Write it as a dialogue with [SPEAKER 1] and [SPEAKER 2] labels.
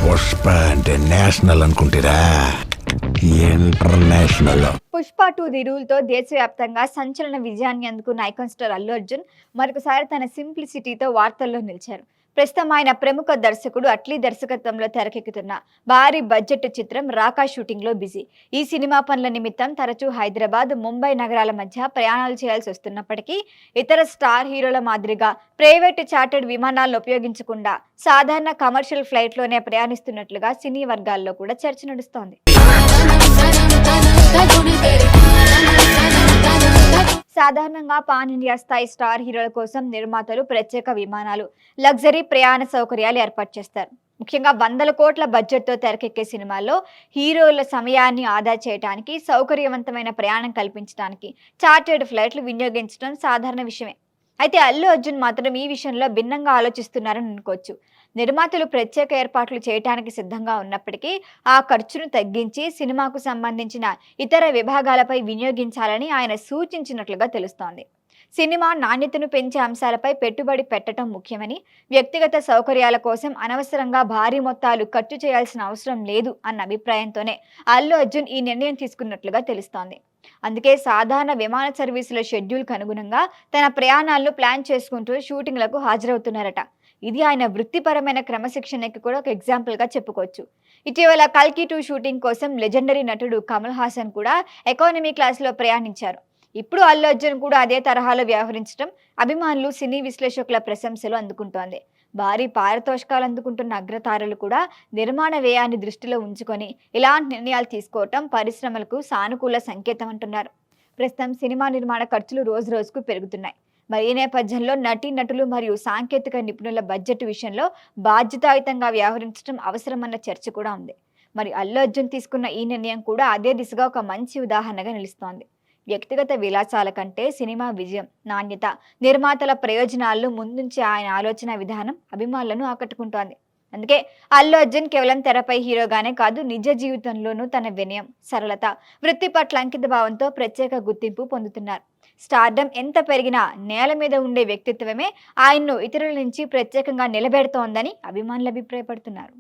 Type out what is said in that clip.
[SPEAKER 1] పుష్ప అంటే నేషనల్ అనుకుంటారా? International.
[SPEAKER 2] Pushpa 2 the రూల్తో దేశవ్యాప్తంగా సంచలన విజయాన్ని అందుకున్న ఐకాన్ స్టార్ అల్లు అర్జున్ మరొకసారి తన సింప్లిసిటీతో వార్తల్లో నిలిచారు. ప్రస్తుతం ఆయన ప్రముఖ దర్శకుడు అట్లీ దర్శకత్వంలో తెరకెక్కుతున్న భారీ బడ్జెట్ చిత్రం రాకా షూటింగ్లో బిజీ. ఈ సినిమా పనుల నిమిత్తం తరచూ హైదరాబాద్, ముంబై నగరాల మధ్య ప్రయాణాలు చేయాల్సి వస్తున్నప్పటికీ ఇతర స్టార్ హీరోల మాదిరిగా ప్రైవేట్ చార్టర్డ్ విమానాలను ఉపయోగించకుండా సాధారణ కమర్షియల్ ఫ్లైట్లోనే ప్రయాణిస్తున్నట్లుగా సినీ వర్గాల్లో కూడా చర్చ నడుస్తోంది. సాధారణంగా పాన్ ఇండియా స్థాయి స్టార్ హీరోల కోసం నిర్మాతలు ప్రత్యేక విమానాలు, లగ్జరీ ప్రయాణ సౌకర్యాలు ఏర్పాటు చేస్తారు. ముఖ్యంగా వందల కోట్ల బడ్జెట్తో తెరకెక్కే సినిమాల్లో హీరోల సమయాన్ని ఆదా చేయడానికి, సౌకర్యవంతమైన ప్రయాణం కల్పించడానికి చార్టర్డ్ ఫ్లైట్లు వినియోగించడం సాధారణ విషయమే. అయితే అల్లు అర్జున్ మాత్రం ఈ విషయంలో భిన్నంగా ఆలోచిస్తున్నారని అనుకోవచ్చు. నిర్మాతలు ప్రత్యేక ఏర్పాట్లు చేయడానికి సిద్ధంగా ఉన్నప్పటికీ ఆ ఖర్చును తగ్గించి సినిమాకు సంబంధించిన ఇతర విభాగాలపై వినియోగించాలని ఆయన సూచించినట్లుగా తెలుస్తోంది. సినిమా నాణ్యతను పెంచే అంశాలపై పెట్టుబడి పెట్టడం ముఖ్యమని, వ్యక్తిగత సౌకర్యాల కోసం అనవసరంగా భారీ మొత్తాలు ఖర్చు చేయాల్సిన అవసరం లేదు అన్న అభిప్రాయంతోనే అల్లు అర్జున్ ఈ నిర్ణయం తీసుకున్నట్లుగా తెలుస్తోంది. అందుకే సాధారణ విమాన సర్వీసుల షెడ్యూల్కు అనుగుణంగా తన ప్రయాణాలను ప్లాన్ చేసుకుంటూ షూటింగ్లకు హాజరవుతున్నారట. ఇది ఆయన వృత్తిపరమైన క్రమశిక్షణకి కూడా ఒక ఎగ్జాంపుల్గా చెప్పుకోవచ్చు. ఇటీవల కల్కి 2 షూటింగ్ కోసం లెజెండరీ నటుడు కమల్ హాసన్ కూడా ఎకానమీ క్లాస్లో ప్రయాణించారు. ఇప్పుడు అల్లు అర్జున్ కూడా అదే తరహాలో వ్యవహరించడం అభిమానులు, సినీ విశ్లేషకుల ప్రశంసలు అందుకుంటోంది. భారీ పారితోషికాలు అందుకుంటున్న అగ్రతారలు కూడా నిర్మాణ వ్యయాన్ని దృష్టిలో ఉంచుకొని ఇలాంటి నిర్ణయాలు తీసుకోవటం పరిశ్రమలకు సానుకూల సంకేతం అంటున్నారు. ప్రస్తుతం సినిమా నిర్మాణ ఖర్చులు రోజు రోజుకు పెరుగుతున్నాయి. మరి ఈ నేపథ్యంలో నటులు మరియు సాంకేతిక నిపుణుల బడ్జెట్ విషయంలో బాధ్యతాయుతంగా వ్యవహరించడం అవసరమన్న చర్చ కూడా ఉంది. మరి అల్లు అర్జున్ తీసుకున్న ఈ నిర్ణయం కూడా అదే దిశగా ఒక మంచి ఉదాహరణగా నిలుస్తోంది. వ్యక్తిగత విలాసాల కంటే సినిమా విజయం, నాణ్యత, నిర్మాతల ప్రయోజనాలను ముందుంచే ఆయన ఆలోచన విధానం అభిమానులను ఆకట్టుకుంటోంది. అందుకే అల్లు అర్జున్ కేవలం తెరపై హీరోగానే కాదు, నిజ జీవితంలోనూ తన వినయం, సరళత, వృత్తి పట్ల అంకిత భావంతో ప్రత్యేక గుర్తింపు పొందుతున్నారు. స్టార్డమ్ ఎంత పెరిగినా నేల మీద ఉండే వ్యక్తిత్వమే ఆయన్ను ఇతరుల నుంచి ప్రత్యేకంగా నిలబెడుతోందని అభిమానులు అభిప్రాయపడుతున్నారు.